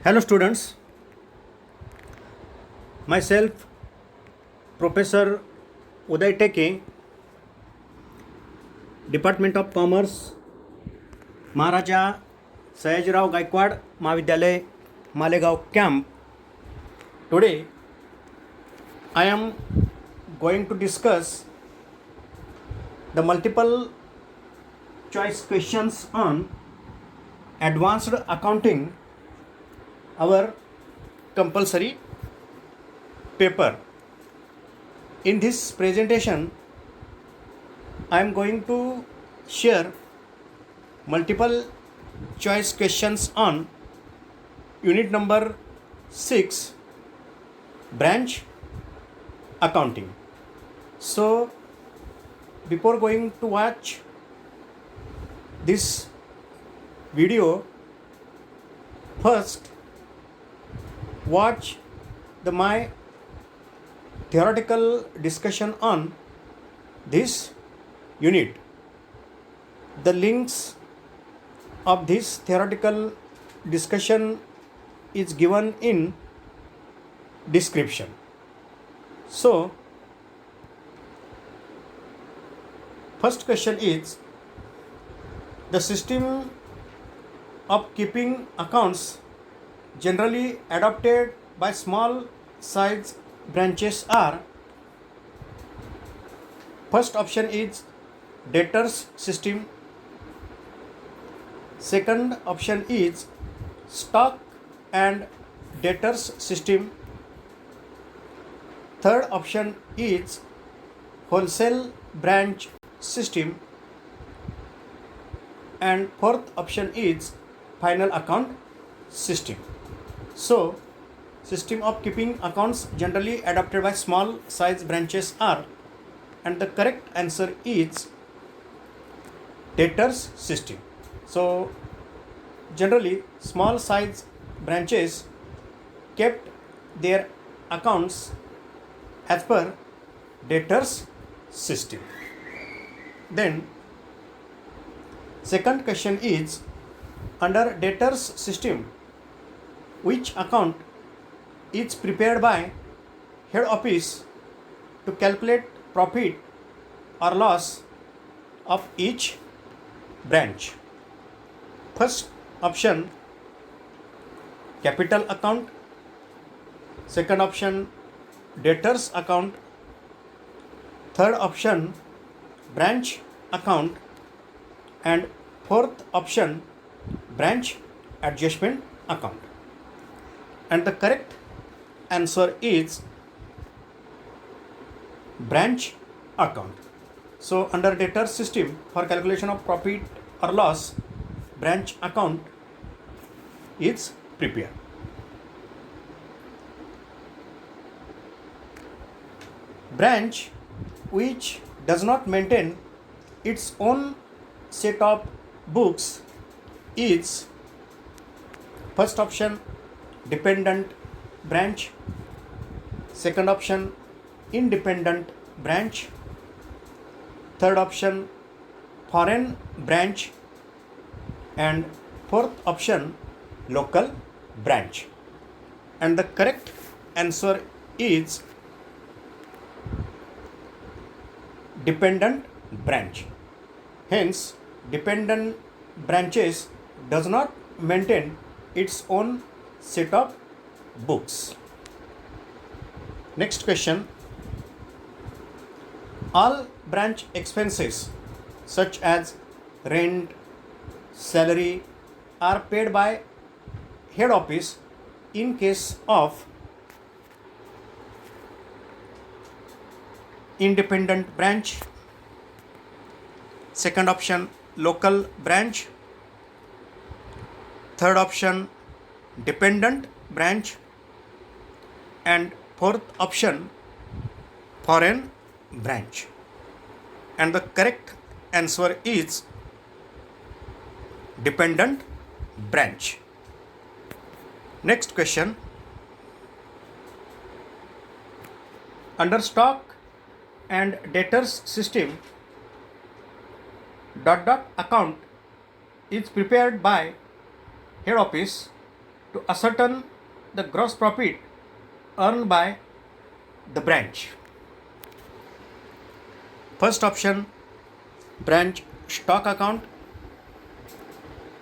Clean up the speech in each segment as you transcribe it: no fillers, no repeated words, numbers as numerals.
Hello students, myself Professor Uday Teke, Department of Commerce, Maharaja Sayajirao Gaikwad Mahavidyalay, Malegaon Camp. Today I am going to discuss the multiple choice questions on advanced accounting, our compulsory paper. In this presentation I am going to share multiple choice questions on unit number 6, branch accounting. So before going to watch this video, first watch my theoretical discussion on this unit. The links of this theoretical discussion is given in description. So first question is, the system of keeping accounts generally adopted by small size branches are. First option is debtors system. Second option is stock and debtors system. Third option is wholesale branch system. And fourth option is final account system. So system of keeping accounts generally adopted by small size branches are, and the correct answer is debtors system. So generally small size branches kept their accounts as per debtors system. Then second question is, under debtors system, which account is prepared by head office to calculate profit or loss of each branch? First option, capital account. Second option, debtors account. Third option, branch account. And fourth option, branch adjustment account. And the correct answer is branch account. So under debtors system, for calculation of profit or loss, branch account is prepared. Branch which does not maintain its own set of books is. First option, dependent branch. Second option, independent branch. Third option, foreign branch. And fourth option, local branch. And the correct answer is dependent branch. Hence, dependent branches does not maintain its own set of books. Next question. All branch expenses such as rent, salary are paid by head office in case of independent branch. Second option, local branch. Third option, dependent branch. And fourth option, foreign branch. And the correct answer is dependent branch. Next question. Under stock and debtors system, account is prepared by head office to ascertain the gross profit earned by the branch. First option, branch stock account.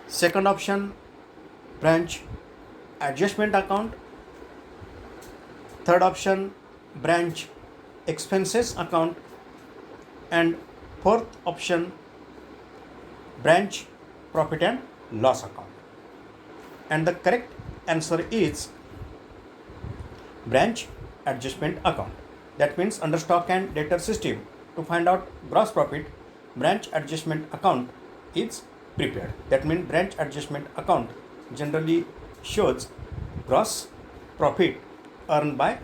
Second option, branch adjustment account. Third option, branch expenses account. And fourth option, branch profit and loss account. And the correct answer is branch adjustment account. That means under stock and debtor system, to find out gross profit, branch adjustment account is prepared. That means branch adjustment account generally shows gross profit earned by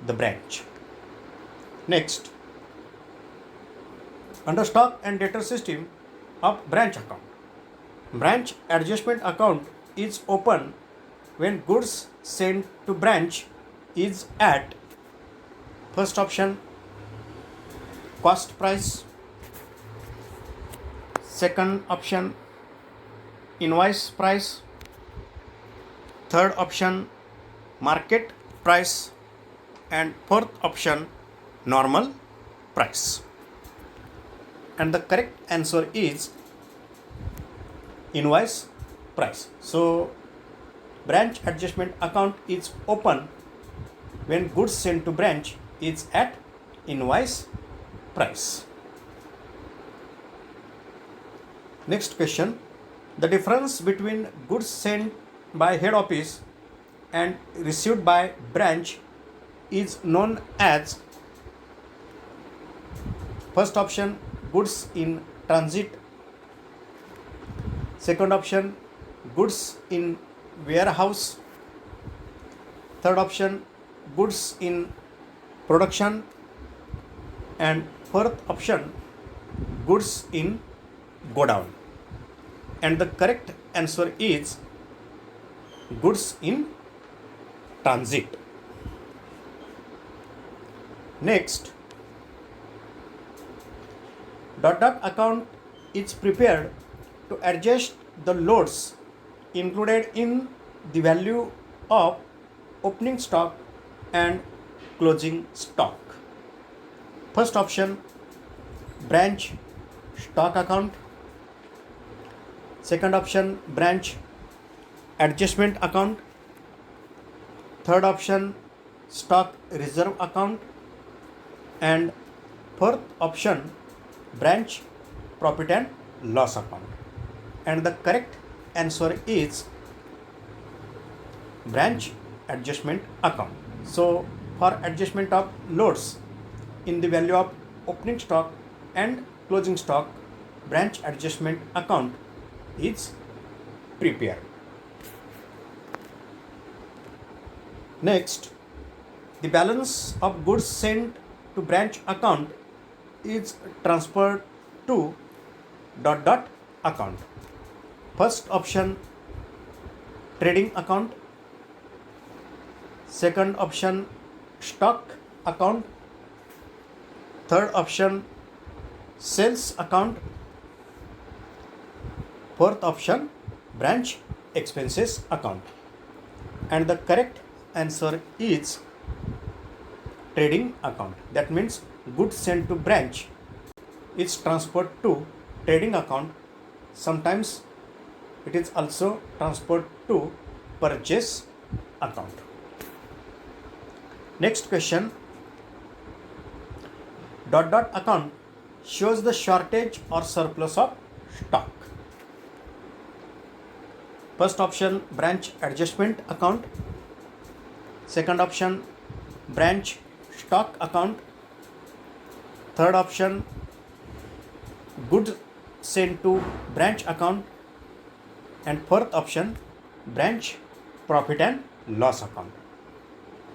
the branch. Next, under stock and debtor system of branch account, branch adjustment account is open when goods sent to branch is at first option, cost price. Second option, invoice price. Third option, market price. And fourth option, normal price. And the correct answer is invoice price. So branch adjustment account is open when goods sent to branch is at invoice price. Next question, the difference between goods sent by head office and received by branch is known as first option, goods in transit. Second option, goods in warehouse. Third option, goods in production. And fourth option, goods in godown. And the correct answer is goods in transit. Next, dot account is prepared to adjust the loads included in the value of opening stock and closing stock. First option, branch stock account. Second option, branch adjustment account. Third option, stock reserve account. And fourth option, branch profit and loss account. And the correct answer is branch adjustment account. So for adjustment of loads in the value of opening stock and closing stock, branch adjustment account is prepared. Next, the balance of goods sent to branch account is transferred to dot account. First option, trading account. Second option, stock account. Third option, sales account. Fourth option, branch expenses account. And the correct answer is trading account. That means goods sent to branch is transferred to trading account. Sometimes it is also transferred to purchase account. Next question, dot account shows the shortage or surplus of stock. First option, branch adjustment account. Second option, branch stock account. Third option, goods sent to branch account. And fourth option, branch profit and loss account.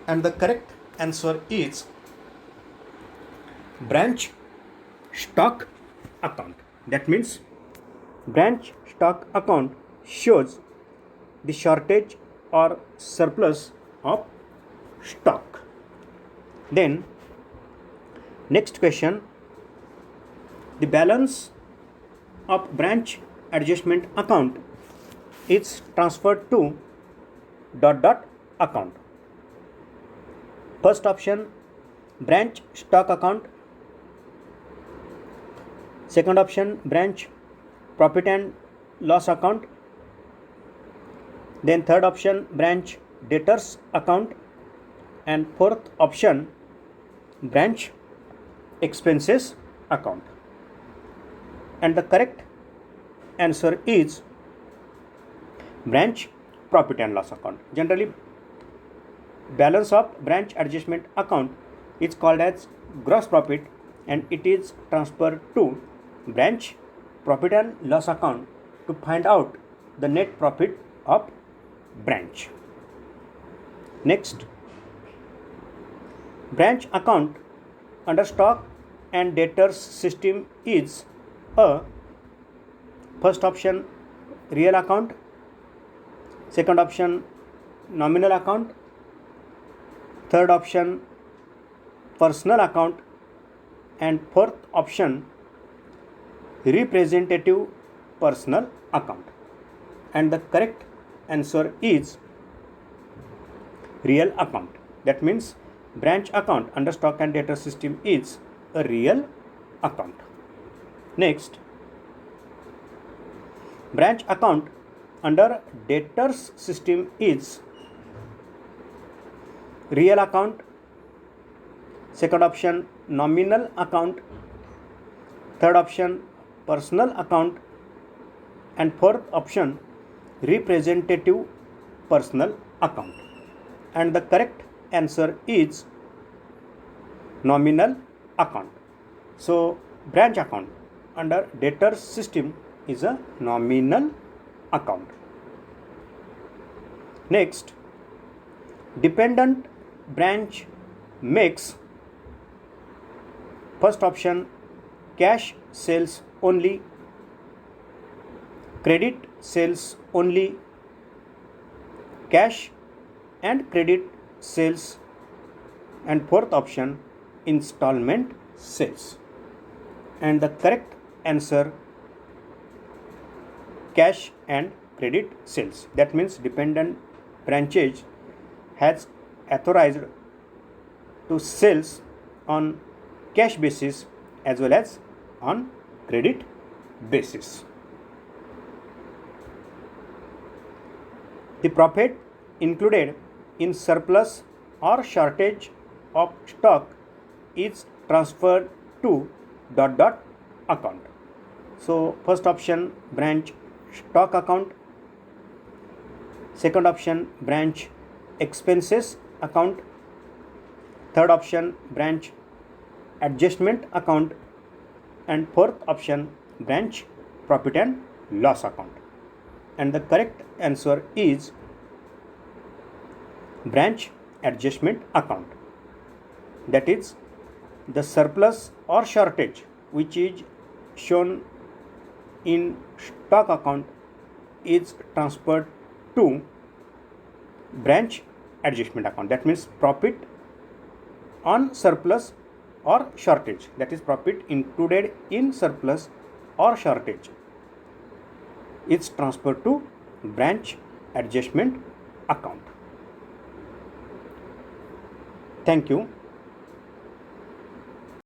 And the correct answer is branch stock account. That means branch stock account shows the shortage or surplus of stock. Then next question, the balance of branch adjustment account is transferred to dot dot account. First option, branch stock account. Second option, branch profit and loss account. Then third option, branch debtors account. And fourth option, branch expenses account. And the correct answer is branch profit and loss account. Generally, balance of branch adjustment account is called as gross profit, and it is transferred to branch profit and loss account to find out the net profit of branch. Next, branch account under stock and debtors system is a first option, real account. Second option, nominal account. Third option, personal account. And fourth option, representative personal account. And the correct answer is real account. That means branch account under stock and debtor system is a real account. Next, branch account under debtors system is real account. Second option, nominal account. Third option, personal account. And fourth option, representative personal account. And the correct answer is nominal account. So branch account under debtors system is a nominal account. Next, dependent branch makes first option, cash sales only, credit sales only, cash and credit sales, and fourth option, installment sales. And the correct answer, cash and credit sales. That means dependent branches has authorized to sales on cash basis as well as on credit basis. The profit included in surplus or shortage of stock is transferred to dot dot account. So first option, branch stock account. Second option, branch expenses account. Third option, branch adjustment account. And fourth option, branch profit and loss account. And the correct answer is branch adjustment account. That is, the surplus or shortage which is shown in stock account is transferred to branch adjustment account. That means profit on surplus or shortage, that is profit included in surplus or shortage, is transferred to branch adjustment account. Thank you.